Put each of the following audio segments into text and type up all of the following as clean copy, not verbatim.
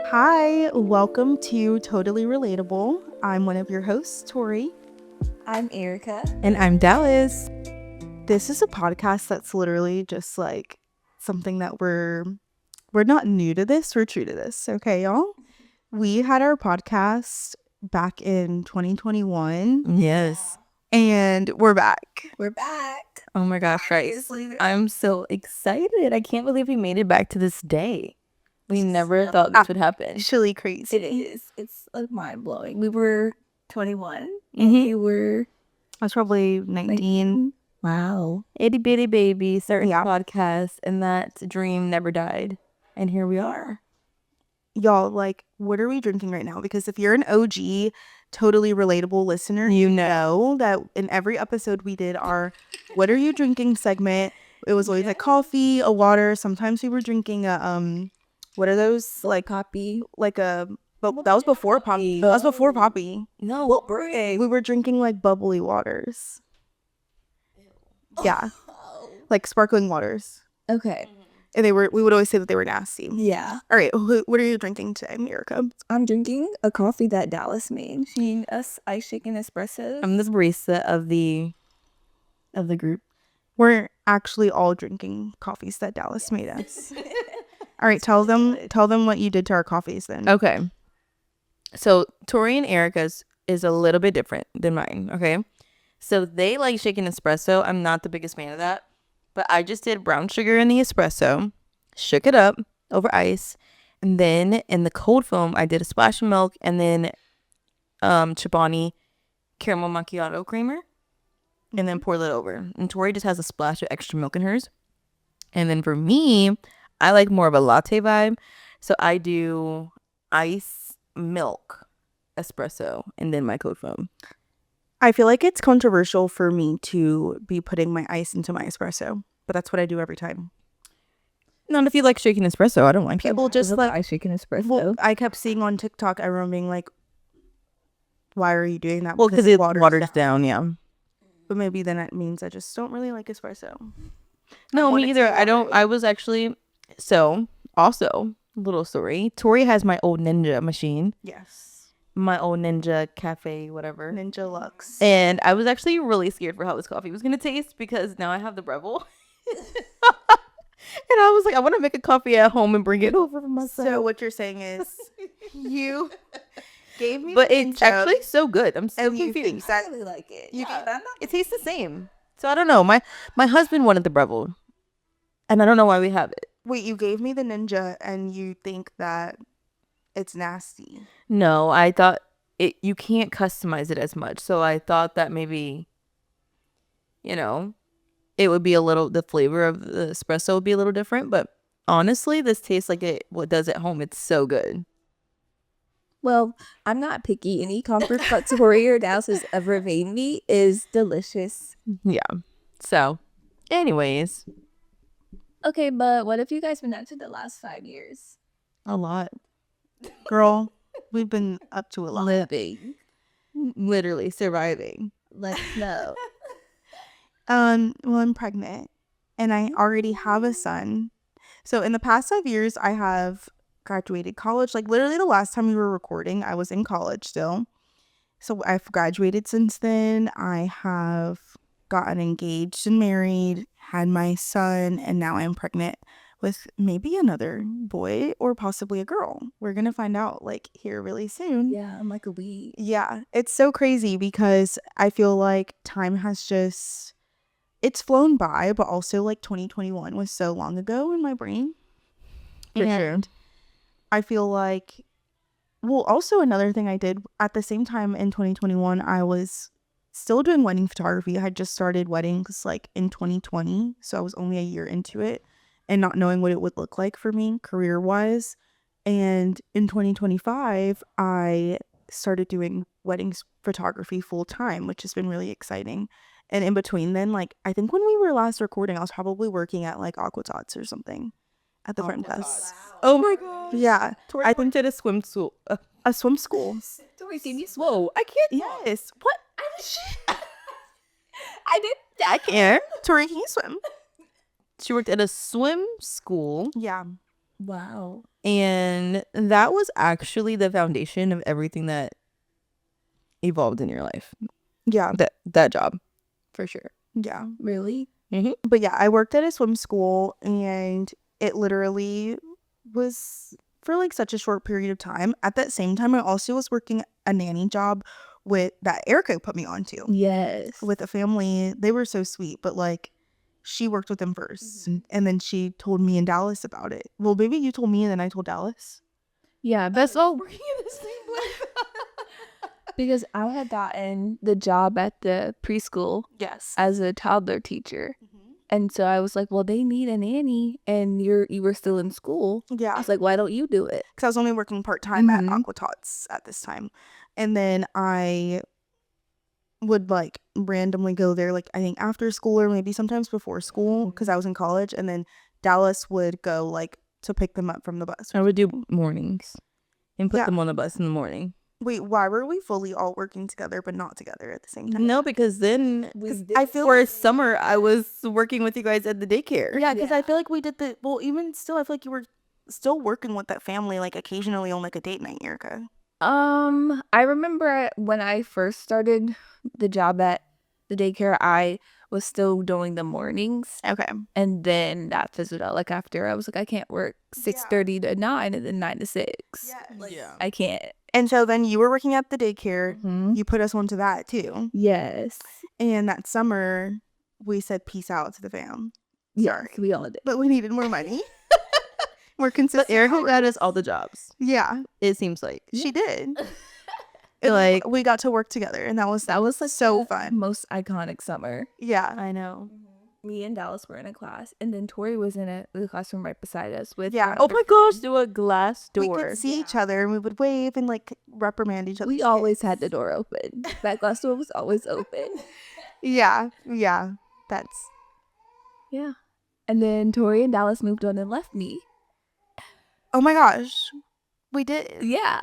Hi, welcome to Totally Relatable. I'm one of your hosts, Torri. I'm Erica. And I'm Dallis. This is a podcast that's literally just like something that we're not new to this, we're true to this, okay, y'all? We had our podcast back in 2021. Yes. And we're back. We're back. Oh my gosh, guys. I'm so excited. I can't believe we made it back to this day. We never thought this would happen. Actually crazy. It is. It's like mind blowing. We were 21. Mhm. You were I was probably 19. wow. Itty bitty baby, certain Yeah. podcast, and that dream never died. And here we are. Y'all, like, what are we drinking right now? Because if you're an OG, Totally Relatable listener, you know that in every episode we did our What Are You Drinking segment. It was always like coffee, a water. Sometimes we were drinking a, what are those? Like poppy. Like a, but that was before Poppy. That was before Poppy. No. What brand? We were drinking like bubbly waters. Yeah. Like sparkling waters. Okay. And we would always say that they were nasty. Yeah. All right. What are you drinking today, Erica? I'm drinking a coffee that Dallas made. She made us ice shaken espresso. I'm the barista of the group. We're actually all drinking coffees that Dallas made us. All right, tell them what you did to our coffees then. Okay. So Tori and Erica's is a little bit different than mine, okay? So they like shaken espresso. I'm not the biggest fan of that. But I just did brown sugar in the espresso, shook it up over ice, and then in the cold foam, I did a splash of milk and then Chobani caramel macchiato creamer, and then poured it over. And Tori just has a splash of extra milk in hers. And then for me, I like more of a latte vibe, so I do ice, milk, espresso, and then my cold foam. I feel like it's controversial for me to be putting my ice into my espresso, but that's what I do every time. Not if you like shaking espresso. I don't like it. People just like, ice shaken espresso. well, I kept seeing on TikTok everyone being like, why are you doing that? Well, because it waters down, yeah. But maybe then that means I just don't really like espresso. No, me either. I was actually, so also, little story. Tori has my old Ninja machine. Yes. My old Ninja cafe, whatever. Ninja Lux. And I was actually really scared for how this coffee was going to taste because now I have the Breville. And I was like, I want to make a coffee at home and bring it over for myself. So what you're saying is you gave me But the it's Ninja, actually so good. I'm so and you confused. think that I really like it. It tastes the same. So I don't know. My husband wanted the Breville. And I don't know why we have it. wait, you gave me the Ninja and you think that it's nasty. No, I thought you can't customize it as much. So I thought that maybe, it would be the flavor of the espresso would be a little different. But honestly, this tastes like what does at home. It's so good. Well, I'm not picky. Any comfort but Torri or Dallas has ever made me is delicious. Yeah. So, anyways. Okay, but what have you guys been up to the last 5 years? A lot. Girl, we've been up to a lot. Living. Literally surviving. Let's know. Well, I'm pregnant and I already have a son. So in the past 5 years, I have graduated college. Like literally the last time we were recording, I was in college still. So I've graduated since then. I have gotten engaged and married, had my son, and now I'm pregnant with maybe another boy or possibly a girl. We're going to find out like here really soon. Yeah, I'm like a weed. Yeah, it's so crazy because I feel like time has just, it's flown by, but also like 2021 was so long ago in my brain. For And sure. I feel like, well, also another thing I did at the same time in 2021, I was still doing wedding photography. I had just started weddings like in 2020, so I was only a year into it and not knowing what it would look like for me career-wise. And in 2025, I started doing weddings photography full-time, which has been really exciting. And in between then, like, I think when we were last recording, I was probably working at like Aqua Tots or something at the front desk. Oh my gosh. Yeah, I went to the swim school. a swim school. Torri, see me swole. I can't. Yes. What? I did. I can't. Torri, can you swim? She worked at a swim school Yeah. Wow. And that was actually the foundation of everything that evolved in your life. Yeah. That job, for sure. Yeah. Really? But yeah, I worked at a swim school, and it literally was for like such a short period of time. At that same time, I also was working a nanny job with that Erica put me onto Yes. with a family. They were so sweet, but like she worked with them 1st and then she told me and Dallas about it. Well, maybe you told me and then I told Dallas. Yeah, that's all. Working in the same place. Because I had gotten the job at the preschool Yes. as a toddler teacher. And so I was like, well, they need a nanny and you were still in school. I Yeah. was like, why don't you do it? Because I was only working part-time at Mhm. Aqua Tots at this time. And then I would like randomly go there, like I think after school or maybe sometimes before school because I was in college. And then Dallas would go like to pick them up from the bus. I would do mornings and put Yeah. them on the bus in the morning. Wait, why were we fully all working together but not together at the same time? No, because then I feel for a summer I was working with you guys at the daycare. Yeah, because I feel like we did even still, I feel like you were still working with that family, like occasionally on like a date night, Erica. I remember when I first started the job at the daycare, I was still doing the mornings. Okay. And then that fizzled out. Like after I was like, I can't work 6:30 to 9 and then 9 to 6. Yeah. I can't. And so then you were working at the daycare. Mhm. You put us onto that too. Yes. And that summer, we said peace out to the fam. Yes, we all did. But we needed more money. More consistent. But Erica hours. got us all the jobs. Yeah, It seems like. she did. Like we got to work together, and that was like so the fun. most iconic summer. Yeah. I know. Me and Dallas were in a class, and then Torri was in the classroom right beside us with Yeah. one Oh of my her- gosh, through a glass We door. could see each other, and we would wave and like reprimand each other. We always had the door open. That glass door was always open. Yeah. That's Yeah. And then Torri and Dallas moved on and left me. oh my gosh, we did. Yeah.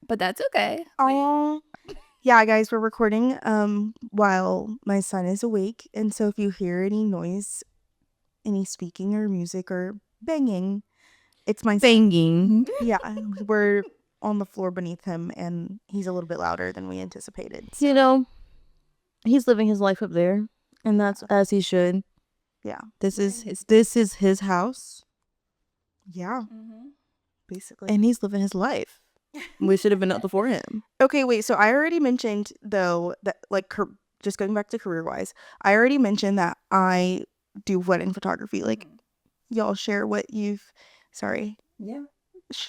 But that's okay. Oh, yeah, guys, we're recording while my son is awake, and so if you hear any noise, any speaking or music or banging, it's my son. Banging. Yeah, we're on the floor beneath him, and he's a little bit louder than we anticipated. You know, he's living his life up there, and that's as he should. Yeah, This is his house, yeah, basically. and he's living his life. We should have been up before him. Okay, wait. So I already mentioned though that like just going back to career wise, I already mentioned that I do wedding photography. Like y'all share what you've. Sorry. Yeah.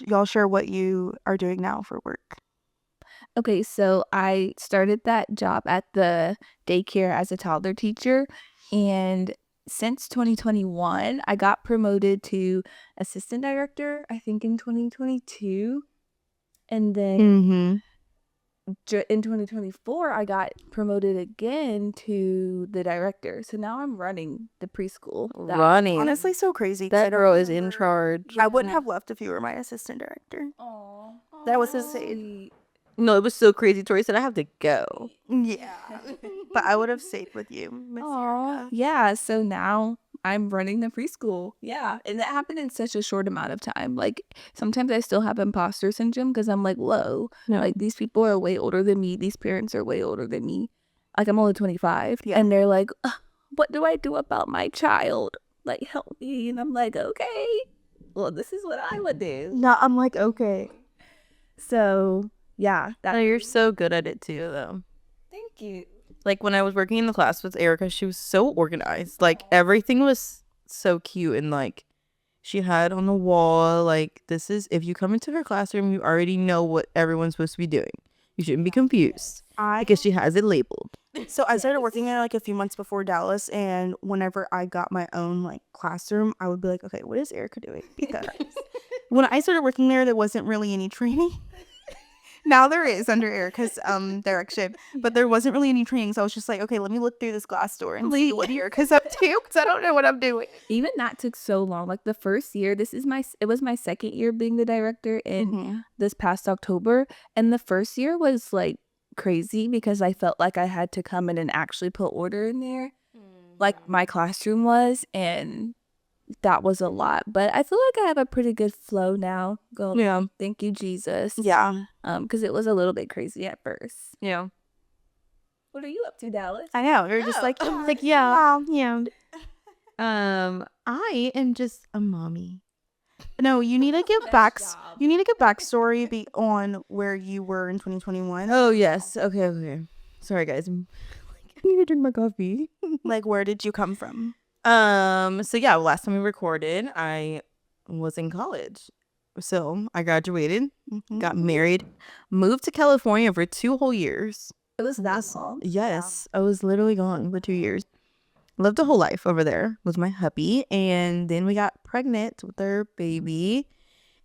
Y'all share what you are doing now for work. Okay, so I started that job at the daycare as a toddler teacher, and since 2021, I got promoted to assistant director, I think in 2022. And then Mm-hmm. in 2024, I got promoted again to the director. So now I'm running the preschool. Running. Honestly, so crazy. 'cause I that don't girl is in remember- charge. I wouldn't have left if you were my assistant director. That was insane. No, it was so crazy. Tori said I have to go. Yeah, but I would have stayed with you, Miss Aw, Erica. yeah. So now I'm running the preschool. Yeah. And that happened in such a short amount of time. Like sometimes I still have imposter syndrome because I'm like, whoa, No. like these people are way older than me. These parents are way older than me. Like I'm only 25. Yeah. And they're like, what do I do about my child? Like, help me. And I'm like, okay, well, this is what I would do. No, I'm like, okay. So yeah. No, you're so good at it too, though. Thank you. Like when I was working in the class with Erica, she was so organized. Like everything was so cute, and like she had on the wall, like, this is, if you come into her classroom, you already know what everyone's supposed to be doing. You shouldn't be confused because she has it labeled. So I started working there like a few months before Dallas, and whenever I got my own like classroom, I would be like, okay, what is Erica doing? Because when I started working there wasn't really any training. Now there is under Erica's direction, but there wasn't really any training. So I was just like, okay, let me look through this glass door and see what Erica's up to, because I don't know what I'm doing. Even that took so long. Like the first year, it was my second year being the director in this past October. And the first year was like crazy because I felt like I had to come in and actually put order in there. Like my classroom was, and that was a lot. But I feel like I have a pretty good flow now. Go, Yeah. thank you, Jesus. Yeah. Because it was a little bit crazy at first. Yeah. What are you up to, Dallas? I know. You're just like, I'm like, yeah. yeah. I am just a mommy. No, you need to give Best job. you need to give backstory on where you were in 2021. Oh yes. Okay. Sorry guys. I need to drink my coffee. Like, where did you come from? So yeah, last time we recorded, I was in college. So I graduated, got married, moved to California for 2 whole years. It was that long. Yes, I was literally gone for 2 years. Lived a whole life over there with my hubby, and then we got pregnant with our baby,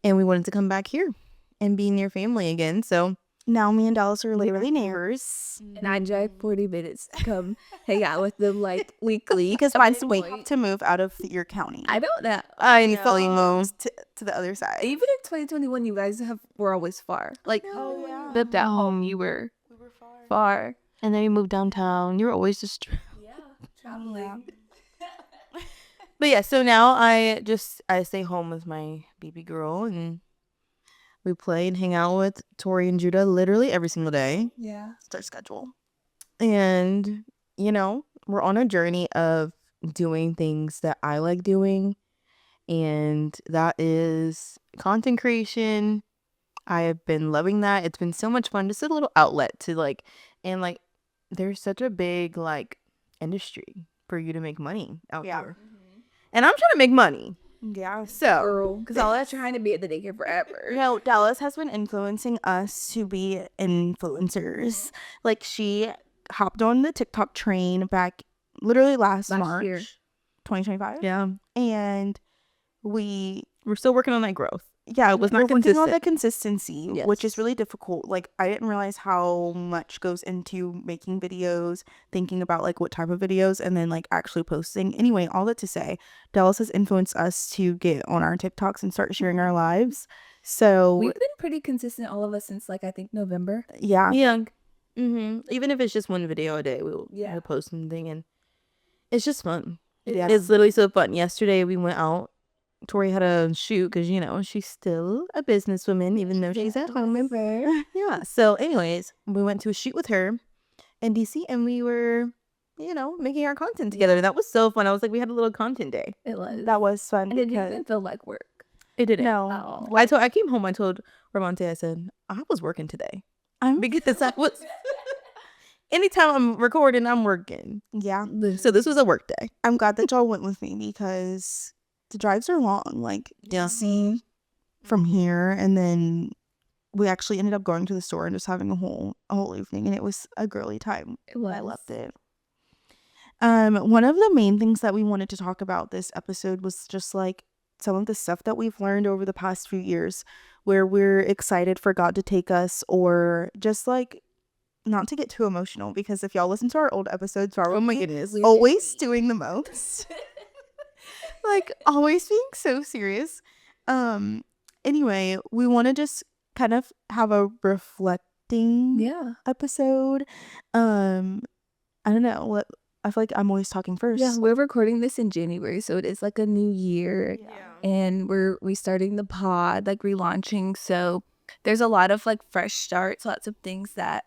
and we wanted to come back here and be near family again. So Now me and Dallas are literally neighbors. And I drive 40 minutes to come hang out with them like weekly. Because mine's way to move out of your county. I don't know. I fully moved. to the other side. Even in 2021, you guys were always far. Like, lived at home, you were far. And then we moved downtown. You're always just Yeah, traveling. But yeah, so now I stay home with my baby girl, and we play and hang out with Torri and Judah literally every single day. Yeah. It's our schedule. And, we're on a journey of doing things that I like doing. And that is content creation. I have been loving that. It's been so much fun. Just a little outlet to there's such a big industry for you to make money out there. And I'm trying to make money. Yeah. So, Girl, because all that's trying to be at the daycare forever. No, Dallas has been influencing us to be influencers. Like, she hopped on the TikTok train back literally last March, year. 2025. yeah, And we're still working on that growth. yeah, It was not we're working on consistent. the consistency, which is Yes. really difficult. Like, I didn't realize how much goes into making videos, thinking about what type of videos, and then actually posting. Anyway, all that to say, Dallas has influenced us to get on our TikToks and start sharing our lives. So We've been pretty consistent, all of us, since I think November. yeah, Yeah. Even if it's just one video a day, we'll post something, and it's just fun. Yeah. It's literally so fun. Yesterday we went out. Torri had a shoot because she's still a businesswoman, even though she's at home. Yeah. So, anyways, we went to a shoot with her in DC, and we were, making our content together. That was so fun. I was like, we had a little content day. It was. that was fun. And it because didn't feel like work. It didn't. no, Oh. I came home. I told Ramonte, I said I was working today because I was. Anytime I'm recording, I'm working. yeah. So this was a work day. I'm glad that y'all went with me because the drives are long. DC from here, and then we actually ended up going to the store and just having a whole evening, and it was a girly time. It was. I loved it. One of the main things that we wanted to talk about this episode was just some of the stuff that we've learned over the past few years, where we're excited for God to take us, or just not to get too emotional, because if y'all listen to our old episodes, Oh my goodness. always doing the most. Always being so serious. Anyway, we want to just kind of have a reflecting episode. I don't know. I feel like I'm always talking first. Yeah, we're recording this in January, so it is a new year. And we're restarting the pod, relaunching. So there's a lot of fresh starts, lots of things that,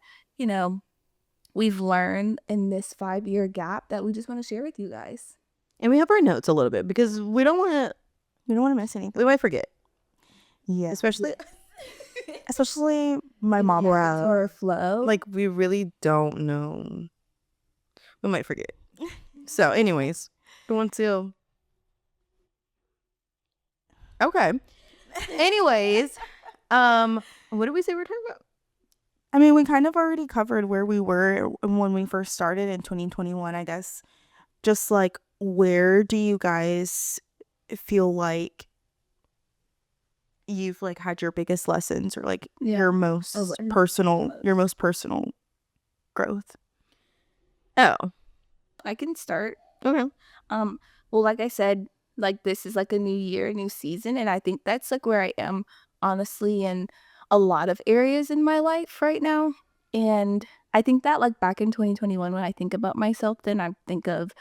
we've learned in this 5-year gap that we just want to share with you guys. And we have our notes a little bit because we don't want to miss anything. We might forget. Yeah. Especially my mom. Or flow. We really don't know. We might forget. So, anyways, we want to. Okay. Anyways, what did we say we were talking about? I mean, we kind of already covered where we were when we first started in 2021, I guess. Just where do you guys feel like you've had your biggest lessons, or your most personal growth? Oh, I can start. okay. Well, like I said, this is a new year, a new season, and I think that's where I am, honestly, in a lot of areas in my life right now. And I think that back in 2021, when I think about myself, then I think of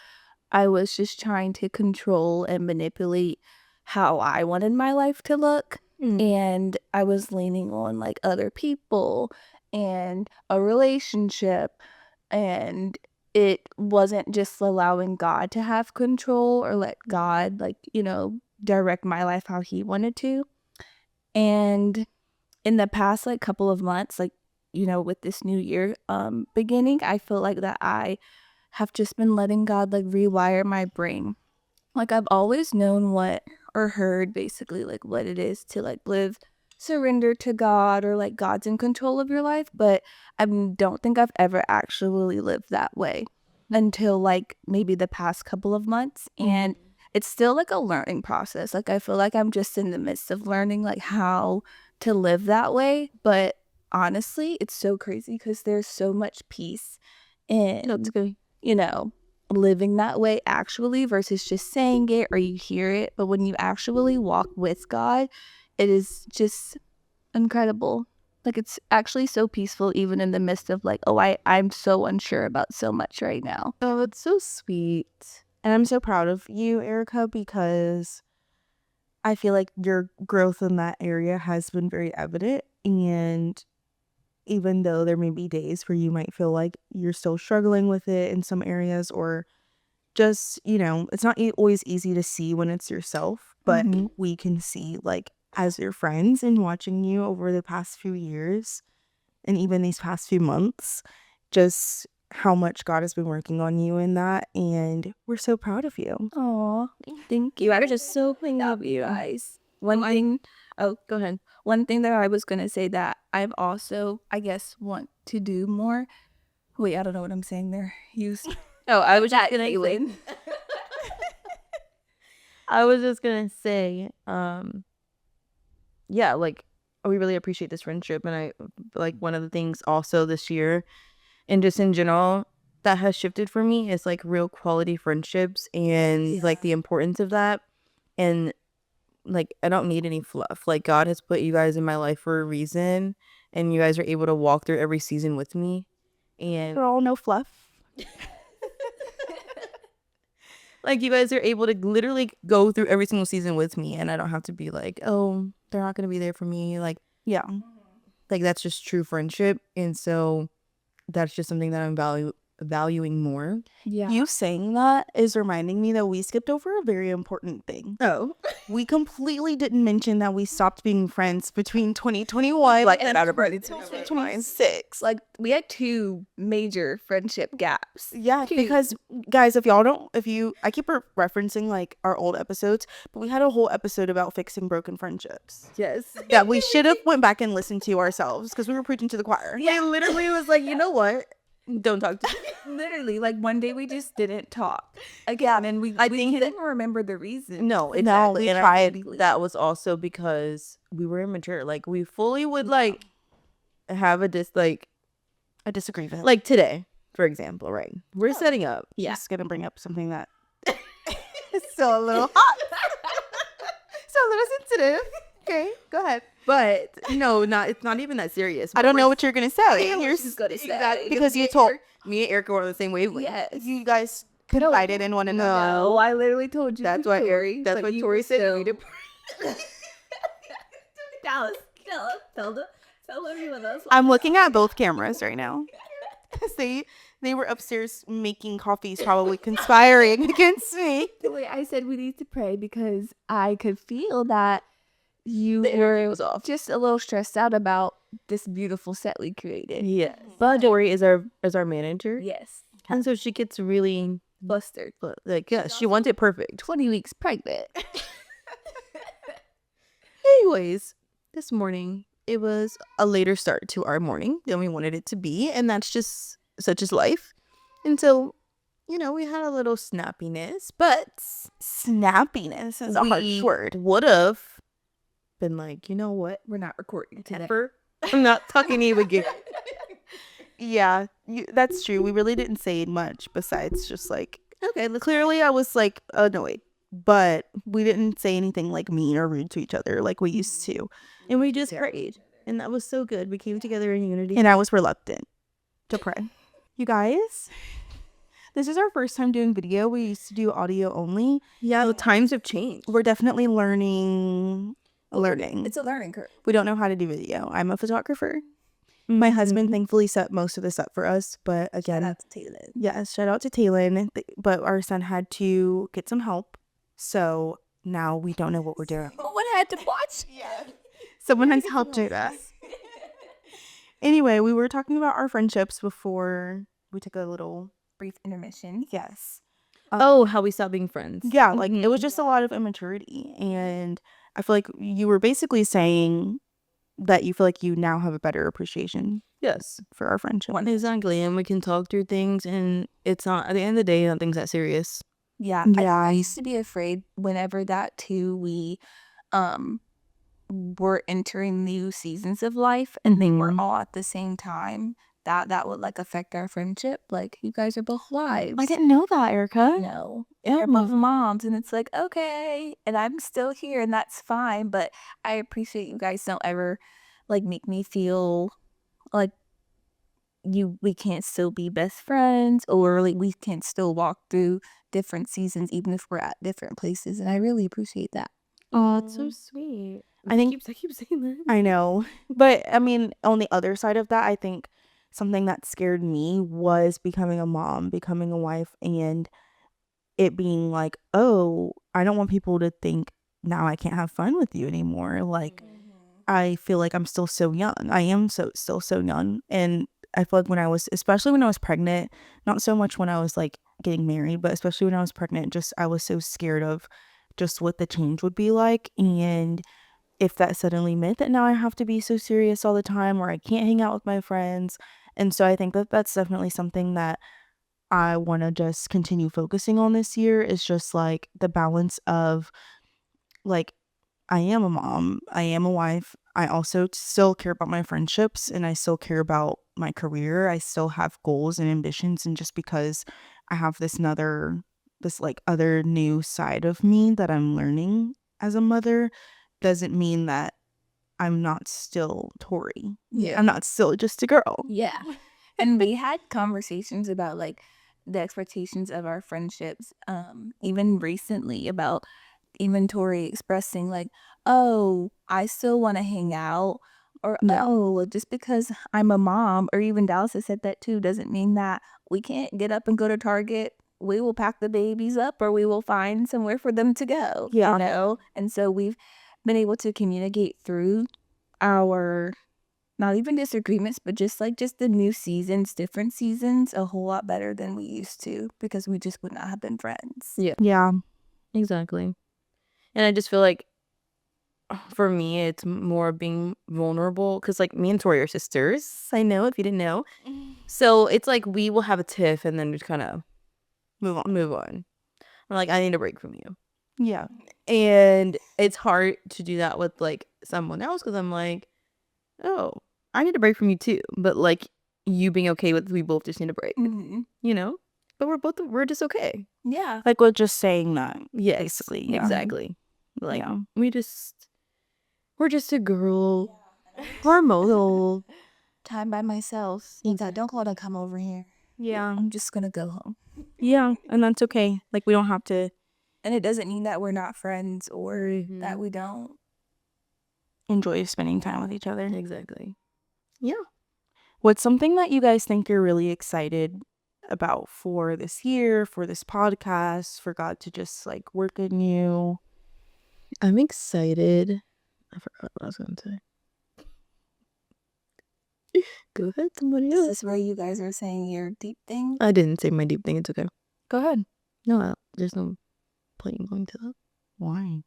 I was just trying to control and manipulate how I wanted my life to look. And I was leaning on like other people and a relationship, and it wasn't just allowing God to have control or let God, like, direct my life how he wanted to. And in the past like couple of months, like, with this new year beginning, I feel like that I have just been letting God like rewire my brain. Like, I've always known what, or heard basically like what it is to like live surrender to God, or like God's in control of your life, but I don't think I've ever actually lived that way until like maybe the past couple of months. And it's still like a learning process. Like, I feel like I'm just in the midst of learning like how to live that way. But honestly, it's so crazy because there's so much peace in, living that way actually, versus just saying it or you hear it. But when you actually walk with God, it is just incredible. Like, it's actually so peaceful even in the midst of like, I'm so unsure about so much right now. Oh, it's so sweet. And I'm so proud of you, Erica, because I feel like your growth in that area has been very evident. And even though there may be days where you might feel like you're still struggling with it in some areas, or just, it's not always easy to see when it's yourself, but we can see, like, as your friends and watching you over the past few years and even these past few months, just how much God has been working on you in that. And we're so proud of you. Aw, thank you. I'm just so proud of you guys. Go ahead. One thing that I was going to say that I've also, I guess, want to do more. Wait, I don't know what I'm saying there. I was just gonna say, I was just gonna say, yeah, like, we really appreciate this friendship, and I like one of the things also this year, and just in general, that has shifted for me is like real quality friendships and like the importance of that. And like, I don't need any fluff. Like, God has put you guys in my life for a reason, and you guys are able to walk through every season with me. And They're all no fluff. like, you guys are able to literally go through every single season with me, and I don't have to be like, oh, they're not gonna be there for me. Like, Yeah. like, that's just true friendship. And so that's just something that I'm valuing more. Yeah. You saying that is reminding me that we skipped over a very important thing. Oh, We completely didn't mention that we stopped being friends between 2021 like and out of 2026. Like, we had 2 major friendship gaps. Yeah, because guys, I keep referencing like our old episodes, but we had a whole episode about fixing broken friendships Yes. that we should have went back and listened to ourselves because we were preaching to the choir. Yeah, literally was like, you know what? Don't talk to me. Literally, like, one day we just didn't talk again, and we didn't remember the reason. No, exactly. we And I tried. think that was also because we were immature. Like, we fully would like have a disagreement. like today, for example, right? We're setting up. Yeah. Just gonna bring up something that is still a little hot, still a little sensitive. Okay, go ahead. But no, it's not even that serious. I don't know what you're gonna say. Here's gonna say. Exactly. Because you told Me and Erica were on the same wavelength. Yes. you guys confided in one another. No, I literally told you. That's to why Torri, That's but why you Torri were said still- we to Dallis, tell everyone else. I'm looking at both cameras right now. They were upstairs making coffees, probably conspiring against me. Wait, I said we need to pray because I could feel that you The energy were was off. just a little stressed out about this beautiful set we created. Yes. But Torri is our manager. Yes. And so she gets really Flustered. like, yeah, she wants it perfect. 20 weeks pregnant. Anyways, this morning it was a later start to our morning than we wanted it to be, and that's just such is life. And so, we had a little snappiness, but Snappiness is a harsh word. would have been like, you know what? We're not recording today. Pepper, I'm not talking to you again. Yeah, that's true. We really didn't say much besides just like, okay, clearly I was like annoyed, but we didn't say anything like mean or rude to each other like we used to. And we just prayed, and that was so good. We came together in unity. And I was reluctant to pray. You guys, This is our first time doing video. We used to do audio only. Yeah, the times have changed. We're definitely learning. It's a learning curve. We don't know how to do video. I'm a photographer. My husband thankfully set most of this up for us, but again, Shout out to Taylor. yes, shout out to Taylor. But our son had to get some help, so now we don't know what we're doing. Someone had to watch. Someone has helped us. Anyway, we were talking about our friendships before we took a little Brief intermission. yes. Oh, how we stopped being friends. Yeah, like it was just a lot of immaturity, and I feel like you were basically saying that you feel like you now have a better appreciation Yes. for our friendship. Exactly. And we can talk through things, and it's not, at the end of the day, nothing's that serious. Yeah. I used to be afraid whenever that too we were entering new seasons of life and they were all at the same time. That would like affect our friendship. Like, you guys are both wives. I didn't know that, Erica. No. Yeah. You're both moms, and it's like, okay, and I'm still here, and that's fine. But I appreciate you guys don't ever like make me feel like we can't still be best friends, or like we can still walk through different seasons even if we're at different places, and I really appreciate that. Oh, that's so sweet. I think I keep saying that. I know. But I mean, on the other side of that, I think something that scared me was becoming a mom, becoming a wife, and it being like, oh, I don't want people to think now I can't have fun with you anymore. Like, I feel like I'm still so young. I am still so young. And I feel like especially when I was pregnant, not so much when I was like getting married, but especially when I was pregnant, just I was so scared of just what the change would be like. And if that suddenly meant that now I have to be so serious all the time or I can't hang out with my friends. And so I think that that's definitely something that I want to just continue focusing on this year is just like the balance of like, I am a mom, I am a wife. I also still care about my friendships and I still care about my career. I still have goals and ambitions. And just because I have this like other new side of me that I'm learning as a mother doesn't mean that I'm not still Torri. Yeah. I'm not still just a girl. Yeah. And we had conversations about like the expectations of our friendships, even recently, about even Tori expressing like, oh, I still want to hang out, or Yeah. oh, just because I'm a mom, or even Dallis has said that too, doesn't mean that we can't get up and go to Target. We will pack the babies up, or we will find somewhere for them to go. Yeah. You know? And so we've been able to communicate through our not even disagreements, but just the new seasons, different seasons, a whole lot better than we used to, because we just would not have been friends. Yeah. Exactly. And I just feel like for me, it's more being vulnerable because like me and Tori are sisters. I know if you didn't know. So it's like we will have a tiff and then just kind of move on. I'm like, I need a break from you. Yeah. And it's hard to do that with like someone else because I'm like, oh, I need a break from you too. But like you being okay with we both just need a break, you know? But we're just okay. Yeah. Like we're just saying that. Yes, basically. Yeah. exactly. Like Yeah. we're just a girl. We're modal. Time by myself. Don't call to come over here. Yeah. I'm just gonna go home. Yeah. And that's okay. Like we don't have to. And it doesn't mean that we're not friends or that we don't Enjoy spending time with each other. Exactly. What's something that you guys think you're really excited about for this year, for this podcast, for God to just like work in you? I'm excited. I forgot what I was going to say. Go ahead, somebody Is else. this where you guys are saying your deep thing? I didn't say my deep thing. It's okay. Go ahead. No, there's no point in going to that. Why?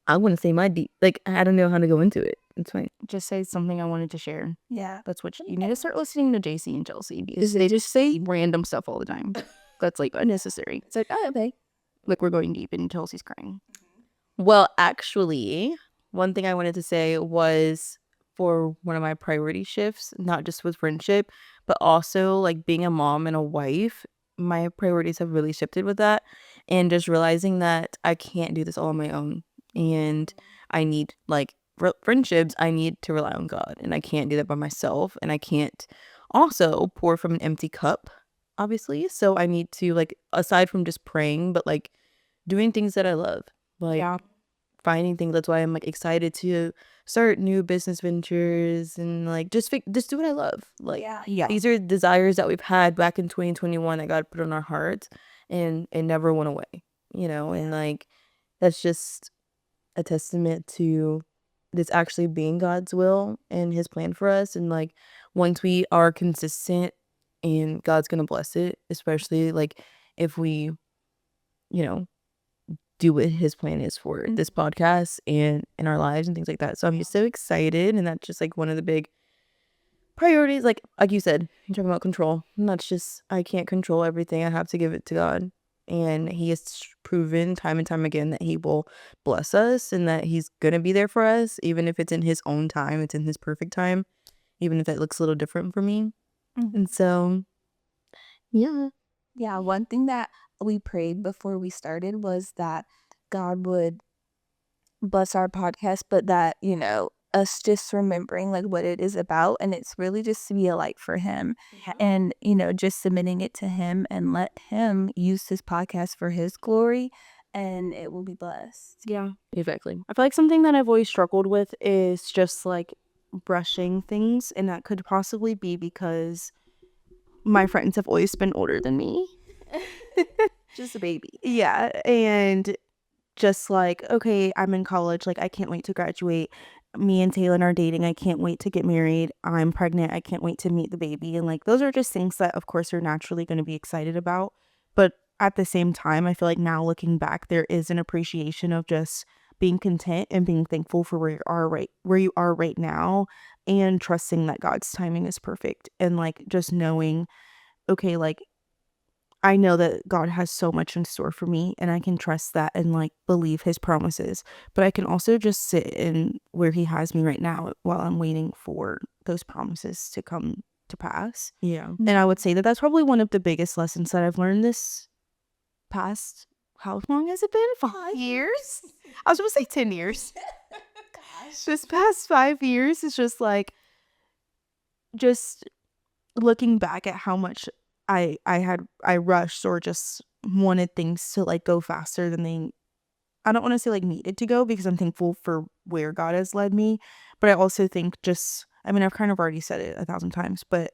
I want to say my deep. Like, I don't know how to go into it. It's fine. Just say something I wanted to share. Yeah. That's what you need to start listening to JC and Chelsea because they just say random stuff all the time. That's like unnecessary. It's like, oh, okay. Like we're going deep and Chelsea's crying. Well, actually, one thing I wanted to say was for one of my priority shifts, not just with friendship, but also like being a mom and a wife. My priorities have really shifted with that, and just realizing that I can't do this all on my own, and I need like friendships. I need to rely on God, and I can't do that by myself, and I can't also pour from an empty cup, obviously. So I need to, like, aside from just praying, but like doing things that I love, like finding things. That's why I'm like excited to start new business ventures and like just do what I love. Like Yeah. these are desires that we've had back in 2021 that God put on our hearts, and it never went away, and like that's just a testament to this actually being God's will and his plan for us. And like once we are consistent, and God's gonna bless it, especially like if we, you know, do what his plan is for this podcast and in our lives and things like that. So I'm just so excited, and that's just like one of the big priorities. Like you said, you're talking about control. And that's just, I can't control everything. I have to give it to God. And he has proven time and time again that he will bless us and that he's gonna be there for us, even if it's in his own time, it's in his perfect time, even if it looks a little different for me. And so yeah. Yeah, one thing that we prayed before we started was that God would bless our podcast, but that, us just remembering like what it is about, and it's really just to be a light for him, and just submitting it to him and let him use this podcast for his glory, and it will be blessed. Yeah. Exactly. I feel like something that I've always struggled with is just like brushing things, and that could possibly be because my friends have always been older than me. Just a baby. Yeah, and just like, okay, I'm in college, like I can't wait to graduate. Me and Taylor are dating. I can't wait to get married. I'm pregnant. I can't wait to meet the baby. And like those are just things that of course you're naturally going to be excited about. But at the same time, I feel like now looking back, there is an appreciation of just being content and being thankful for where you are right now, and trusting that God's timing is perfect, and like just knowing, okay, like I know that God has so much in store for me, and I can trust that and like believe his promises. But I can also just sit in where he has me right now while I'm waiting for those promises to come to pass. Yeah. And I would say that that's probably one of the biggest lessons that I've learned this past, how long has it been? 5 years? I was going to say 10 years. This past 5 years is just like, just looking back at how much I rushed or just wanted things to like go faster than they, I don't want to say like needed to go, because I'm thankful for where God has led me. But I also think just, I mean, I've kind of already said it 1,000 times, but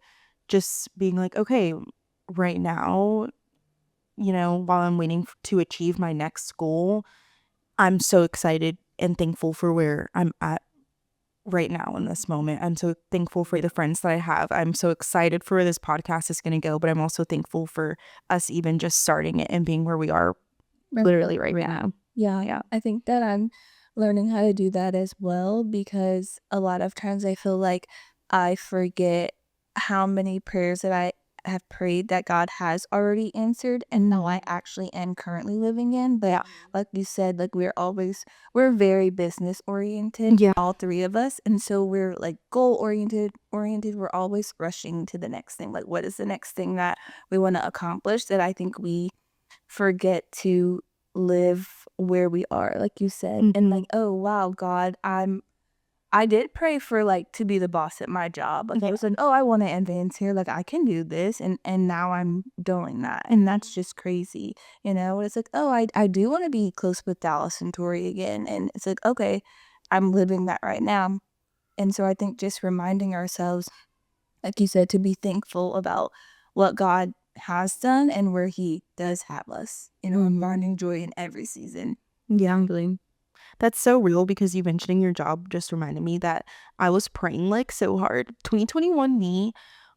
just being like, okay, right now, while I'm waiting to achieve my next goal, I'm so excited and thankful for where I'm at right now in this moment. I'm so thankful for the friends that I have. I'm so excited for where this podcast is going to go, but I'm also thankful for us even just starting it and being where we are literally right now. Yeah. I think that I'm learning how to do that as well, because a lot of times I feel like I forget how many prayers that I have prayed that God has already answered, and now I actually am currently living in. But like you said, like we're very business oriented, Yeah. all three of us, and so we're like goal oriented. We're always rushing to the next thing. Like, what is the next thing that we want to accomplish? That I think we forget to live where we are, like you said, and like, oh wow, God, I did pray for like to be the boss at my job. Like I was like, oh, I want to advance here, like I can do this, and now I'm doing that, and that's just crazy, It's like, oh, I do want to be close with Dallis and Torri again, and it's like, okay, I'm living that right now. And so I think just reminding ourselves, like you said, to be thankful about what God has done and where he does have us, and finding joy in every season. Yeah. That's so real, because you mentioning your job just reminded me that I was praying like so hard. 2021 me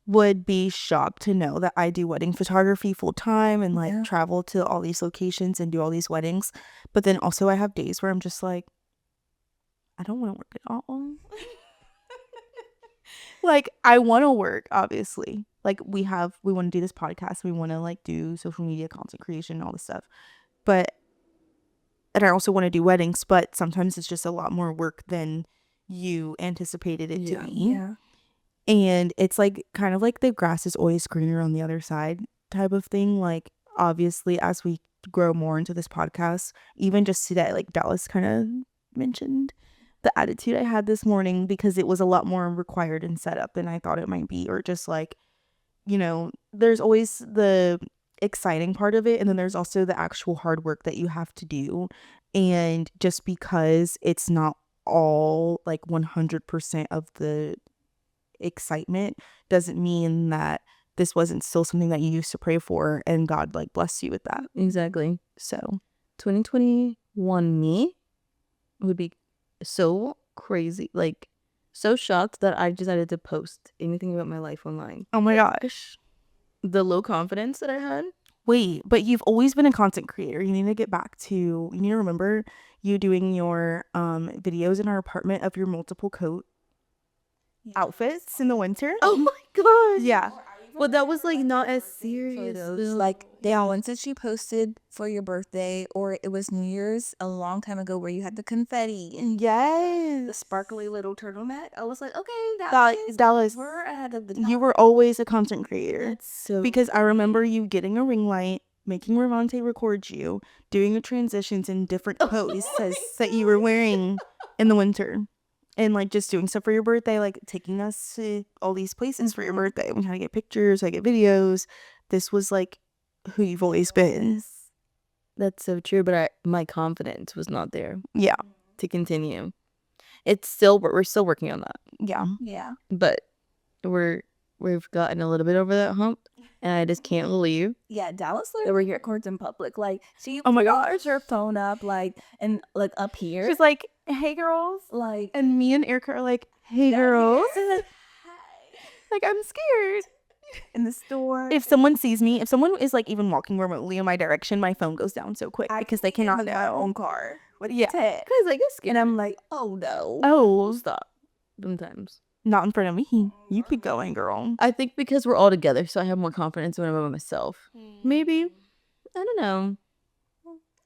would be shocked to know that I do wedding photography full time and like travel to all these locations and do all these weddings. But then also I have days where I'm just like, I don't want to work at all. Like I want to work, obviously. Like we want to do this podcast. We want to like do social media content creation and all this stuff. And I also want to do weddings, but sometimes it's just a lot more work than you anticipated it to be. Yeah. And it's like kind of like the grass is always greener on the other side type of thing. Like obviously as we grow more into this podcast, even just today, like Dallas kind of mentioned, the attitude I had this morning because it was a lot more required and set up than I thought it might be, or just like, you know, there's always the exciting part of it, and then there's also the actual hard work that you have to do. And just because it's not all like 100% of the excitement doesn't mean that this wasn't still something that you used to pray for and God like bless you with that. Exactly. So 2021 me would be so crazy, like so shocked that I decided to post anything about my life online. oh my gosh. The low confidence that I had. Wait, but you've always been a content creator. You need to get back to, you need to remember you doing your videos in our apartment of your multiple coat outfits in the winter. Oh my gosh. Yeah. Well, that was like not as serious. Photos, like the ones that she posted for your birthday, or it was New Year's a long time ago where you had the confetti and the Yes. sparkly little turtleneck. I was like, okay, Dallas, we're ahead of the you were always a content creator. That's so Because I remember you getting a ring light, making Ravante record you, doing the transitions in different poses that you were wearing in the winter. And like just doing stuff for your birthday, like taking us to all these places for your birthday. We had to get pictures, I get videos. This was like who you've always been. That's so true, but my confidence was not there Yeah. to continue. It's still we're still working on that, Yeah. Yeah. but we've gotten a little bit over that hump, and I just can't believe Yeah, Dallas literally records in public. Like she Oh my pulls her phone up like and like up here. She's like, hey girls. like And me and Erica are like, hey girls. Like, I'm scared. in the store. If someone sees me, if someone is like even walking remotely in my direction, my phone goes down so quick because they cannot in my know. own car. What do Yeah. you say? because I get scared. And I'm like, oh no. Oh, Stop. Sometimes not in front of me. You keep going, girl. I think because we're all together, so I have more confidence when I'm by myself. Maybe I don't know.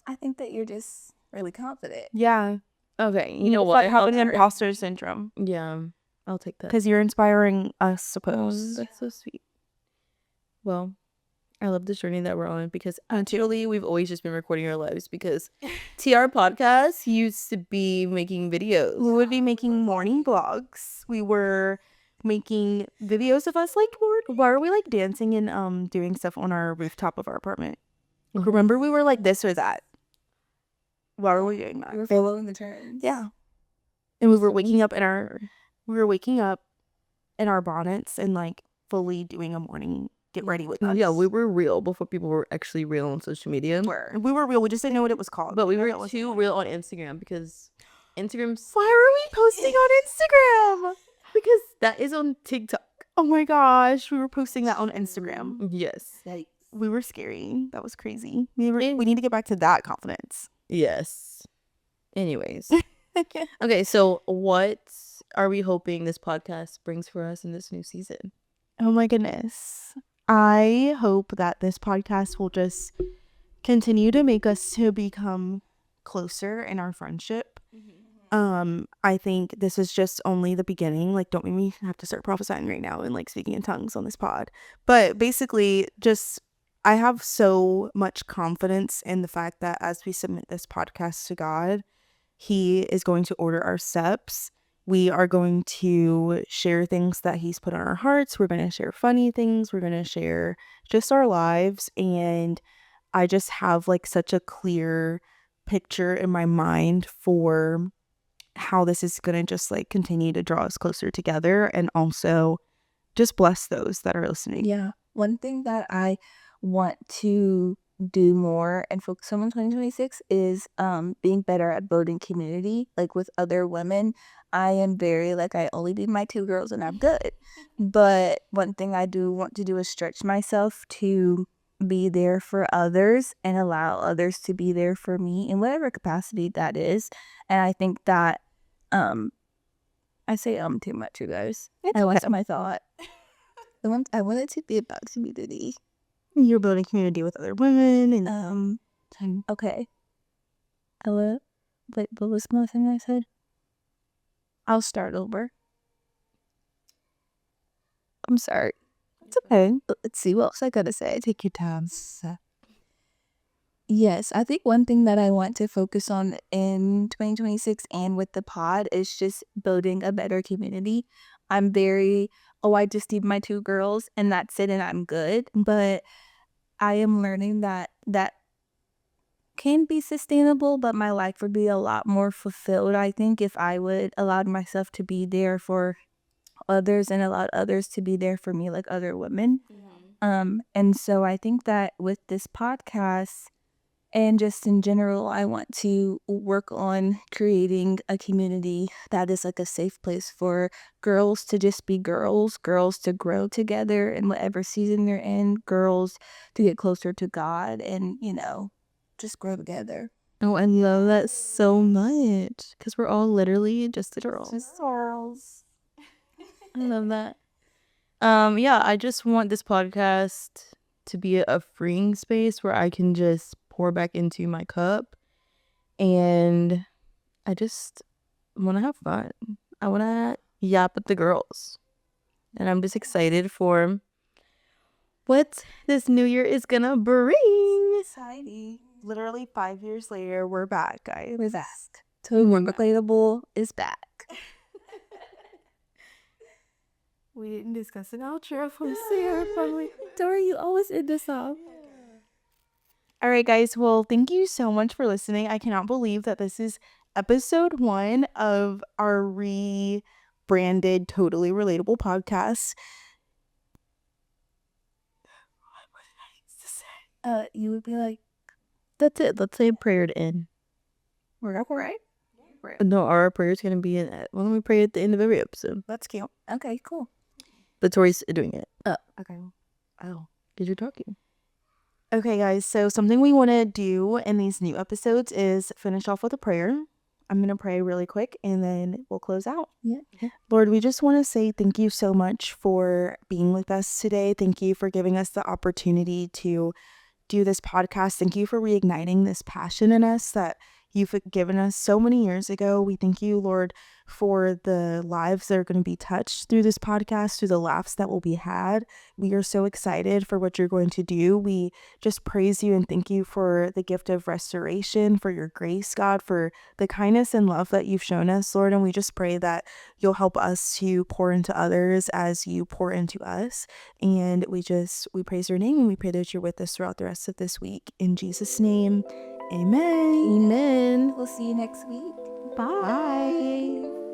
I think that you're just really confident. Yeah. Okay, you know It's what? like having imposter syndrome Yeah, I'll take that. because you're inspiring us, Oh, suppose. that's so sweet. Well, I love this journey that we're on because actually we've always just been recording our lives because TR Podcast used to be making videos. We would be making morning vlogs. We were making videos of us like, why are we like dancing and doing stuff on our rooftop of our apartment? Like, remember we were like this or that. Why were we doing that? You were following the trends. Yeah. And we were waking up in our bonnets and like fully doing a morning get ready with us. Yeah, we were real before people were actually real on social media. We were real. We just didn't know what it was called. But we were too real on Instagram because Instagram's Why were we posting on Instagram? because that is on TikTok. Oh my gosh, we were posting that on Instagram. Yes. We were scary. That was crazy. We need to get back to that confidence. Yes. Anyways. Okay, so what are we hoping this podcast brings for us in this new season? Oh my goodness. I hope that this podcast will just continue to make us to become closer in our friendship. I think this is just only the beginning. Like, don't make me have to start prophesying right now and like speaking in tongues on this pod. But basically, just I have so much confidence in the fact that as we submit this podcast to God, He is going to order our steps. We are going to share things that He's put on our hearts. We're going to share funny things. We're going to share just our lives. And I just have like such a clear picture in my mind for how this is going to just like continue to draw us closer together and also just bless those that are listening. Yeah. One thing that I want to do more and focus on in 2026 is being better at building community, like with other women. I am very like, I only need my 2 girls and I'm good. But one thing I do want to do is stretch myself to be there for others and allow others to be there for me in whatever capacity that is. And I think that I say too much, you guys. I lost my thought. I want it to be about community. You're building community with other women and Okay. Wait, what was the thing I said? I'll start over. I'm sorry. it's okay. Let's see, what else I gotta say? Take your time. Yes, I think one thing that I want to focus on in 2026 and with the pod is just building a better community. I'm very, oh, I just need my 2 girls and that's it and I'm good. But I am learning that that can be sustainable, but my life would be a lot more fulfilled, I think, if I would allow myself to be there for others and allowed others to be there for me like other women. And so I think that with this podcast and just in general, I want to work on creating a community that is like a safe place for girls to just be girls, girls to grow together in whatever season they're in, girls to get closer to God and, just grow together. Oh, I love that so much because we're all literally just the girls. Just girls. I love that. Yeah, I just want this podcast to be a freeing space where I can just pour back into my cup, and I just want to have fun. I want to yap with the girls, and I'm just excited for what this new year is gonna bring. Exciting. Literally 5 years later, we're back, guys. We're back. Totally Relatable is back. We didn't discuss an outro from Sarah, probably. Torri, you always end us off. All right, guys. Well, thank you so much for listening. I cannot believe that this is episode 1 of our rebranded Totally Relatable podcast. You would be like, That's it. Let's say a prayer to end. we're up, right? No, our prayer's gonna be in it. Why don't we pray at the end of every episode? That's cute. Okay, cool. But Tori's doing it. Okay. Oh, because you're talking. Okay, guys. So something we want to do in these new episodes is finish off with a prayer. I'm going to pray really quick and then we'll close out. Yeah. Lord, we just want to say thank you so much for being with us today. Thank you for giving us the opportunity to do this podcast. Thank you for reigniting this passion in us that you've given us so many years ago. We thank you, Lord, for the lives that are going to be touched through this podcast, through the laughs that will be had. We are so excited for what you're going to do. We just praise you and thank you for the gift of restoration, for your grace, God, for the kindness and love that you've shown us, Lord. And we just pray that you'll help us to pour into others as you pour into us. And we praise your name and we pray that you're with us throughout the rest of this week. In Jesus' name, amen. Amen. We'll see you next week. Bye.